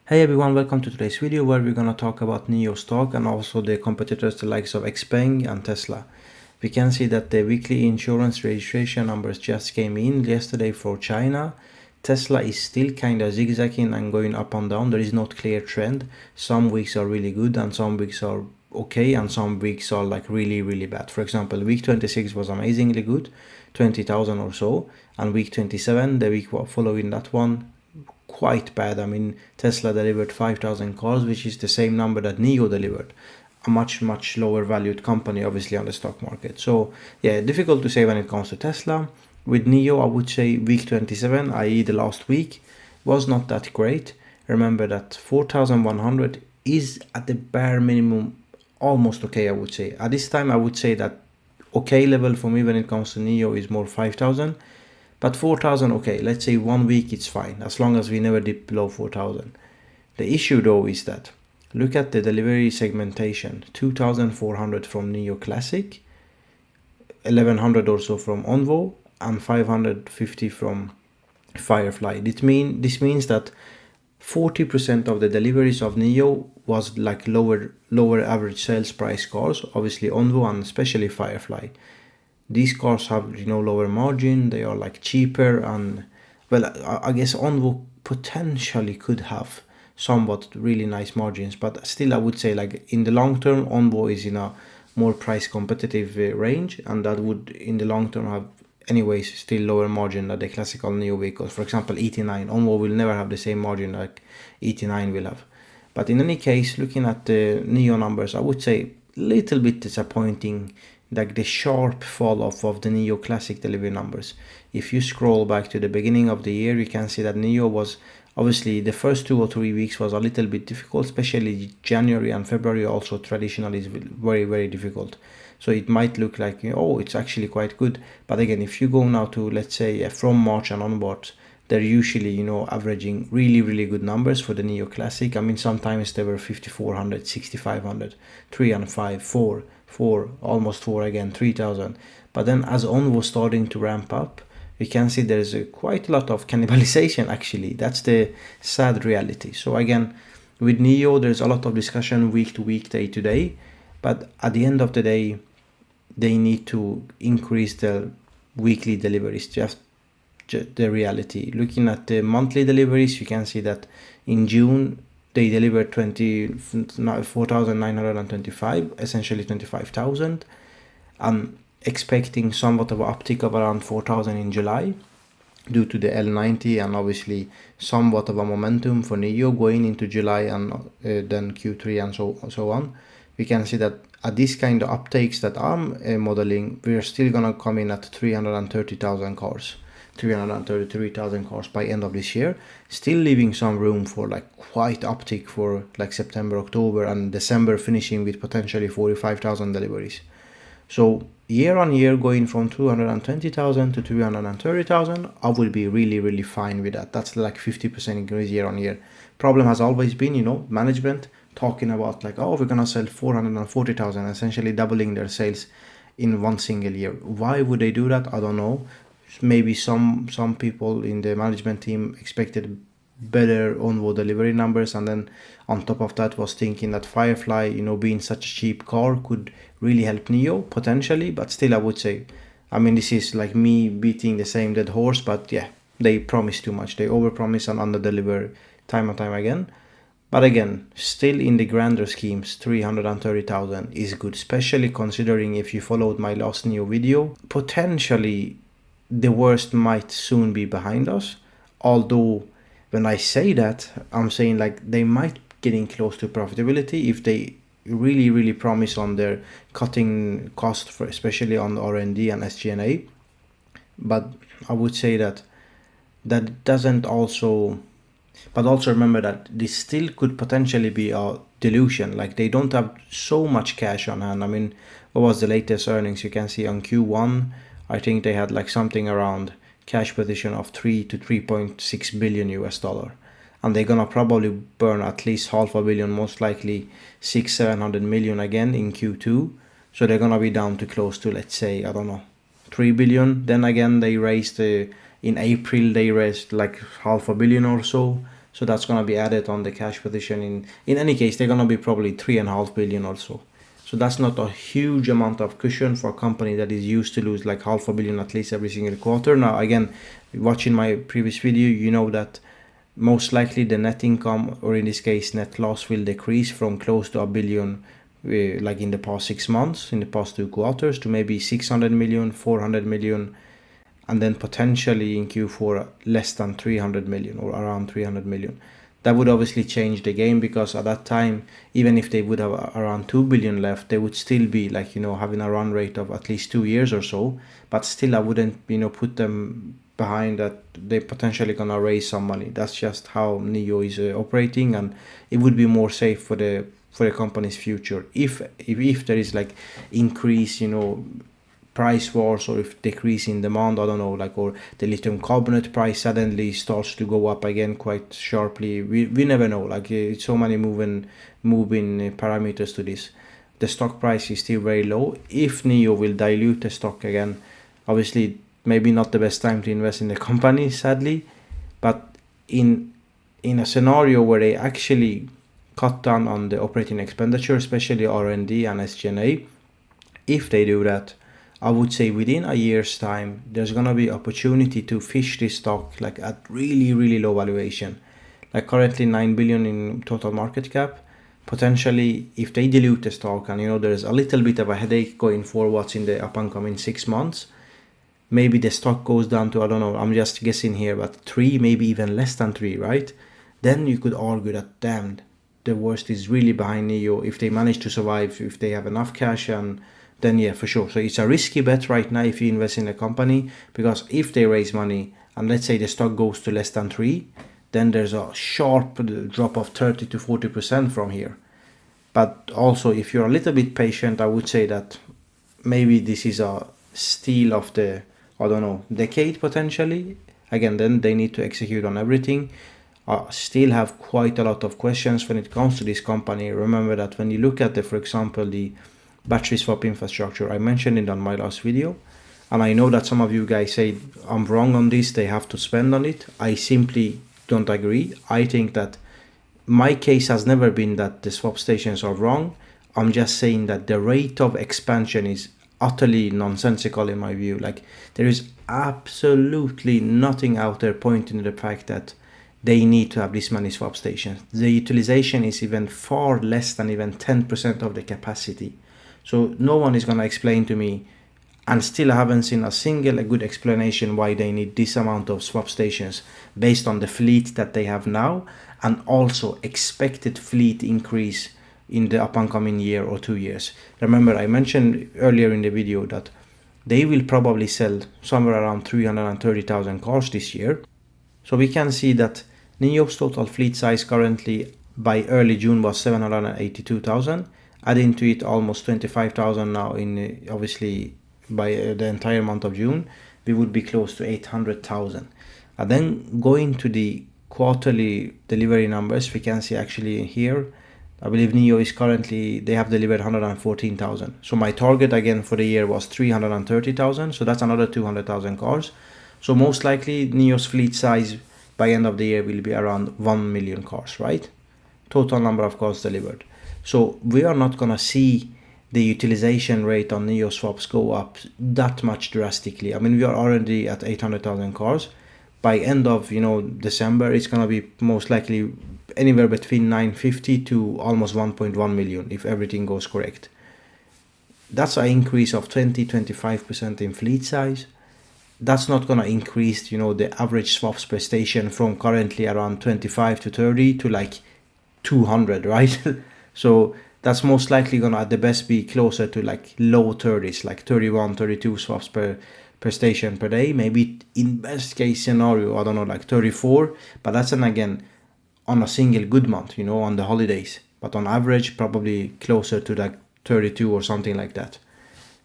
Hey everyone, welcome to today's video where we're gonna talk about NIO stock and also the competitors the likes of Xpeng and Tesla. We can see that the weekly insurance registration numbers just came in yesterday for China. Tesla is still kind of zigzagging and going up and down. There is no clear trend. Some weeks are really good and some weeks are okay and some weeks are like really bad. For example, week 26 was amazingly good, 20,000 or so, and week 27, the week following that one, quite bad. I mean, Tesla delivered 5,000 cars, which is the same number that NIO delivered. A much lower valued company, obviously, on the stock market. So yeah, difficult to say when it comes to Tesla. With NIO, I would say week 27, i.e. the last week, was not that great. Remember that 4,100 is at the bare minimum almost okay, I would say. At this time, I would say that okay level for me when it comes to NIO is more 5,000. But 4,000, okay, let's say 1 week it's fine, as long as we never dip below 4,000. The issue though is that, look at the delivery segmentation, 2,400 from NIO Classic, 1,100 or so from Onvo, and 550 from Firefly. This means that 40% of the deliveries of NIO was like lower average sales price cars, obviously Onvo and especially Firefly. These cars have lower margin, they are like cheaper, and well, I guess Onvo potentially could have somewhat really nice margins, but still I would say like in the long term Onvo is in a more price competitive range, and that would in the long term have anyways still lower margin than the classical NIO vehicles. For example, ET9, Onvo will never have the same margin like ET9 will have. But in any case, looking at the NIO numbers, I would say little bit disappointing, like the sharp fall off of the NIO Classic delivery numbers. If you scroll back to the beginning of the year, you can see that NIO was obviously the first 2 or 3 weeks was a little bit difficult, especially January and February also traditionally is very difficult. So it might look like, oh, it's actually quite good. But again, if you go now to, let's say, from March and onwards, they're usually, averaging really good numbers for the NIO Classic. I mean, sometimes they were 5,400, 6,500, 3 and 5, 4, almost 4 again, 3,000. But then as On was starting to ramp up, we can see there's quite a lot of cannibalization actually. That's the sad reality. So again, with NIO, there's a lot of discussion week to week, day to day. But at the end of the day, they need to increase the weekly deliveries. Just the reality. Looking at the monthly deliveries, you can see that in June they delivered 4,925, essentially 25,000. I'm expecting somewhat of an uptick of around 4,000 in July due to the L90 and obviously somewhat of a momentum for NIO going into July and then Q3 and so on. We can see that at this kind of uptakes that I'm modeling, we're still gonna come in at 330,000 cars. 333,000 cars by end of this year, still leaving some room for like quite uptick for like September, October, and December, finishing with potentially 45,000 deliveries. So year on year, going from 220,000 to 330,000, I will be really fine with that. That's like 50% increase year on year. Problem has always been, management talking about like, oh, we're gonna sell 440,000, essentially doubling their sales in one single year. Why would they do that? I don't know. Maybe some people in the management team expected better onboard delivery numbers, and then on top of that was thinking that Firefly, being such a cheap car, could really help NIO potentially. But still, I would say, I mean, this is like me beating the same dead horse, but yeah, they promise too much. They overpromise and underdeliver time and time again. But again, still in the grander schemes, 330,000 is good, especially considering, if you followed my last NIO video, potentially the worst might soon be behind us. Although when I say that, I'm saying like they might getting close to profitability if they really promise on their cutting cost, for especially on R&D and SG&A. But I would say that doesn't also, but also remember that this still could potentially be a dilution. Like they don't have so much cash on hand. I mean, what was the latest earnings? You can see on Q1, I think they had like something around cash position of 3 to 3.6 billion US dollar. And they're gonna probably burn at least half a billion, most likely 600-700 million again in Q2. So they're gonna be down to close to, let's say, I don't know, 3 billion. Then again, they raised in April, they raised like half a billion or so. So that's going to be added on the cash position. In any case, they're going to be probably 3.5 billion also. So that's not a huge amount of cushion for a company that is used to lose like half a billion at least every single quarter. Now, again, watching my previous video, you know that most likely the net income, or in this case net loss, will decrease from close to a billion like in the past 6 months, in the past 2 quarters, to maybe 600 million, 400 million, and then potentially in Q4 less than 300 million or around 300 million. That would obviously change the game, because at that time, even if they would have around 2 billion left, they would still be like, having a run rate of at least 2 years or so. But still, I wouldn't, put them behind that they potentially gonna raise some money. That's just how NIO is operating, and it would be more safe for the company's future if there is like increase, price wars, or if decrease in demand, I don't know, like, or the lithium carbonate price suddenly starts to go up again quite sharply. We never know, like, it's so many moving parameters to this. The stock price is still very low. If NIO will dilute the stock again, obviously maybe not the best time to invest in the company, sadly. But in a scenario where they actually cut down on the operating expenditure, especially R&D and SG&A, if they do that, I would say within a year's time, there's gonna be opportunity to fish this stock like at really, really low valuation. Like currently 9 billion in total market cap. Potentially, if they dilute the stock, and there's a little bit of a headache going forwards in the up and coming 6 months, maybe the stock goes down to, I don't know, I'm just guessing here, but 3, maybe even less than 3, right? Then you could argue that, damn, the worst is really behind NIO if they manage to survive, if they have enough cash, and then yeah, for sure. So it's a risky bet right now if you invest in a company, because if they raise money and let's say the stock goes to less than 3, then there's a sharp drop of 30 to 40% from here. But also, if you're a little bit patient, I would say that maybe this is a steal of the, I don't know, decade potentially. Again, then they need to execute on everything. Still have quite a lot of questions when it comes to this company. Remember that when you look at for example, the battery swap infrastructure, I mentioned it on my last video, and I know that some of you guys say I'm wrong on this, they have to spend on it. I simply don't agree. I think that my case has never been that the swap stations are wrong. I'm just saying that the rate of expansion is utterly nonsensical in my view. Like, there is absolutely nothing out there pointing to the fact that they need to have this many swap stations. The utilization is even far less than even 10% of the capacity. So no one is going to explain to me, and still I haven't seen a single good explanation why they need this amount of swap stations based on the fleet that they have now, and also expected fleet increase in the up and coming year or 2 years. Remember, I mentioned earlier in the video that they will probably sell somewhere around 330,000 cars this year. So we can see that NIO's total fleet size currently by early June was 782,000. Adding to it almost 25,000 now in obviously by the entire month of June, we would be close to 800,000. And then going to the quarterly delivery numbers, we can see actually here, I believe NIO is currently, they have delivered 114,000. So my target again for the year was 330,000. So that's another 200,000 cars. So most likely NIO's fleet size by end of the year will be around 1 million cars, right? Total number of cars delivered. So we are not going to see the utilization rate on NIO swaps go up that much drastically. I mean, we are already at 800,000 cars. By end of, December, it's going to be most likely anywhere between 950 to almost 1.1 million if everything goes correct. That's an increase of 20-25% in fleet size. That's not going to increase, the average swaps per station from currently around 25 to 30 to like 200, right? So that's most likely going to at the best be closer to like low 30s, like 31, 32 swaps per station per day. Maybe in best case scenario, I don't know, like 34. But that's again on a single good month, on the holidays. But on average, probably closer to like 32 or something like that.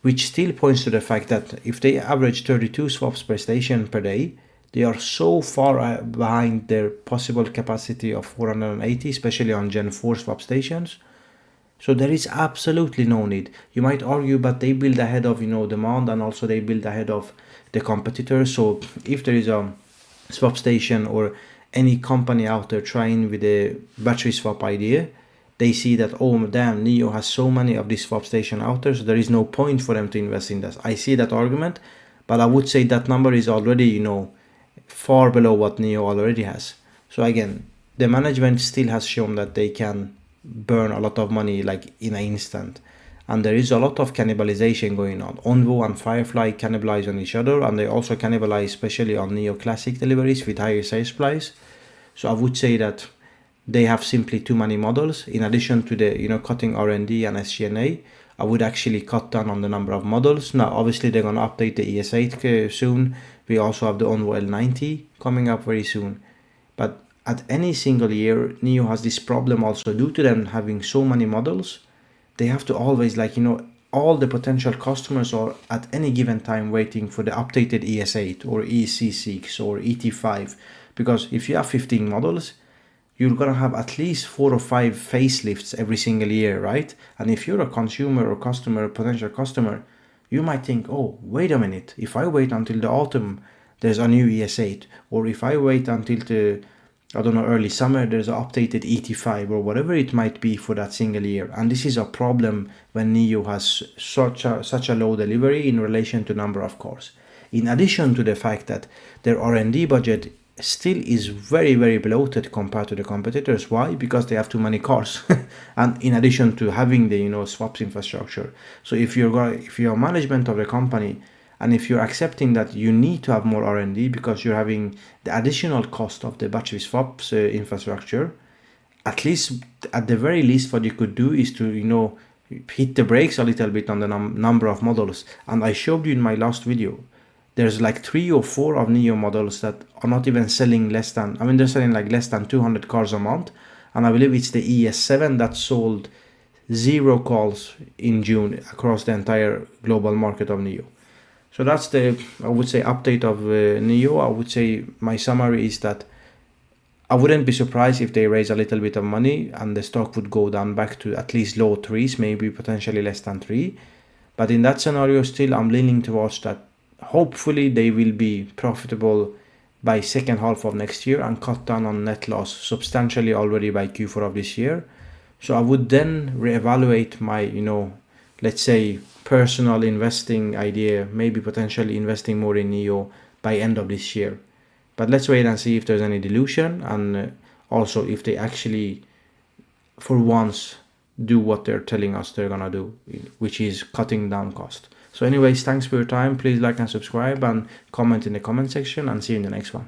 Which still points to the fact that if they average 32 swaps per station per day, they are so far behind their possible capacity of 480, especially on Gen 4 swap stations. So there is absolutely no need. You might argue, but they build ahead of, demand, and also they build ahead of the competitors. So if there is a swap station or any company out there trying with a battery swap idea, they see that, oh damn, NIO has so many of these swap stations out there, so there is no point for them to invest in this. I see that argument, but I would say that number is already, far below what NIO already has. So again, the management still has shown that they can burn a lot of money like in an instant. And there is a lot of cannibalization going on. Onvo and Firefly cannibalize on each other, and they also cannibalize especially on NIO Classic deliveries with higher sales price. So I would say that they have simply too many models. In addition to the cutting R&D and SG&A, I would actually cut down on the number of models. Now obviously they're going to update the ES8 soon. We also have the Onvo L90 coming up very soon. But at any single year, NIO has this problem also due to them having so many models. They have to always all the potential customers are at any given time waiting for the updated ES8 or EC6 or ET5, because if you have 15 models, you're gonna have at least 4 or 5 facelifts every single year, right? And if you're a consumer or customer, potential customer, you might think, oh, wait a minute, if I wait until the autumn, there's a new ES8, or if I wait until the early summer, there's an updated ET5 or whatever it might be for that single year. And this is a problem when NIO has such a low delivery in relation to number of cars. In addition to the fact that their R&D budget still is very, very bloated compared to the competitors. Why? Because they have too many cars. And in addition to having the swaps infrastructure. So if you're management of the company, and if you're accepting that you need to have more R&D because you're having the additional cost of the battery swaps infrastructure, at the very least what you could do is to hit the brakes a little bit on the number of models. And I showed you in my last video, there's like 3 or 4 of NIO models that are not even selling they're selling like less than 200 cars a month. And I believe it's the ES7 that sold 0 calls in June across the entire global market of NIO. So that's the, I would say, update of NIO. I would say my summary is that I wouldn't be surprised if they raise a little bit of money and the stock would go down back to at least low 3s, maybe potentially less than 3. But in that scenario, still I'm leaning towards that hopefully they will be profitable by second half of next year and cut down on net loss substantially already by Q4 of this year. So I would then reevaluate my, let's say personal investing idea, maybe potentially investing more in NIO by end of this year. But let's wait and see if there's any dilution, and also if they actually for once do what they're telling us they're gonna do, which is cutting down cost. So anyways, thanks for your time. Please like and subscribe and comment in the comment section, and see you in the next one.